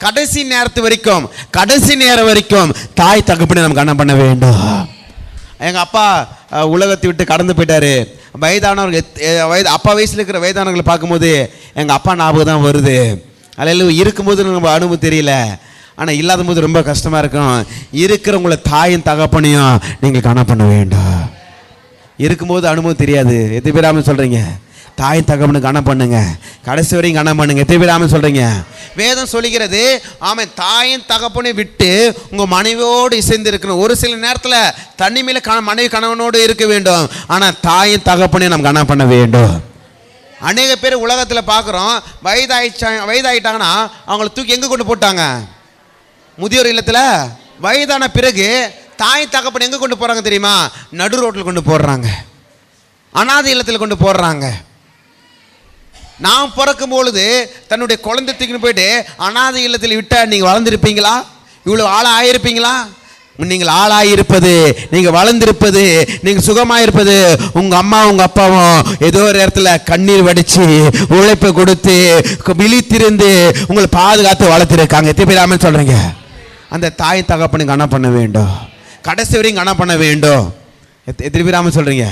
கடைசி நேரம் வரைக்கும் தாய் தகப்பனை நம்ம கனம் பண்ண வேண்டும். எங்கள் அப்பா உலகத்தை விட்டு கடந்து போயிட்டாரு. வயதானவர்கள் அப்பா வயசில் இருக்கிற வயதானவர்களை பார்க்கும்போது எங்கள் அப்பா ஞாபகம் தான் வருது. அதில் இருக்கும்போது நம்ம அனுபவம் தெரியல, ஆனால் இல்லாத போது ரொம்ப கஷ்டமாக இருக்கும். இருக்கிறவங்கள தாயும் தகப்பனையும் நீங்கள் கனம் பண்ண வேண்டும். இருக்கும்போது அனுபவம் தெரியாது. எத்தனை பேர் ஆமென் சொல்கிறீங்க? தாய் தகப்பனுக்கு கனம் பண்ணுங்க, கடைசி வரையும் கனம் பண்ணுங்க. எத்தனை பேர் ஆமென் சொல்கிறீங்க? வேதம் சொல்லுகிறது, ஆமென், தாயின் தகப்பனை விட்டு உங்கள் மனைவியோடு இசைந்து இருக்கணும். ஒரு சில நேரத்தில் தனிமையில் மனைவி கணவனோடு இருக்க வேண்டும், ஆனால் தாயின் தகப்பனை நம்ம கனம் பண்ண வேண்டும். அநேக பேர் உலகத்தில் பார்க்குறோம், வயதாயிட்டாங்கன்னா அவங்கள தூக்கி எங்கே கொண்டு போட்டாங்க? முதியோர் இல்லத்தில். வயதான பிறகு தாய் தகப்பனை எங்கே கொண்டு போகிறாங்க தெரியுமா? நடு ரோட்டில் கொண்டு போடுறாங்க, அனாதை இல்லத்தில் கொண்டு போடுறாங்க. நான் பிறக்கும் பொழுது தன்னுடைய குழந்தை தூக்கின்னு போயிட்டு அனாதை இல்லத்தில் விட்டால் நீங்கள் வளர்ந்துருப்பீங்களா? இவ்வளோ ஆளாயிருப்பீங்களா? நீங்கள் ஆளாயிருப்பது, நீங்கள் வளர்ந்திருப்பது, நீங்கள் சுகமாயிருப்பது உங்கள் அம்மா உங்கள் அப்பாவும் ஏதோ ஒரு இடத்துல கண்ணீர் வடித்து உழைப்பை கொடுத்து விழித்திருந்து உங்களை பாதுகாத்து வளர்த்துருக்காங்க. எத்தனை பேர் ஆமென் சொல்கிறீங்க? அந்த தாய் தகப்பனுக்கு கனம் பண்ண வேண்டும், கடைசி வரையும் கனம் பண்ண வேண்டும். எத்தனை பேர் ஆமென் சொல்கிறீங்க?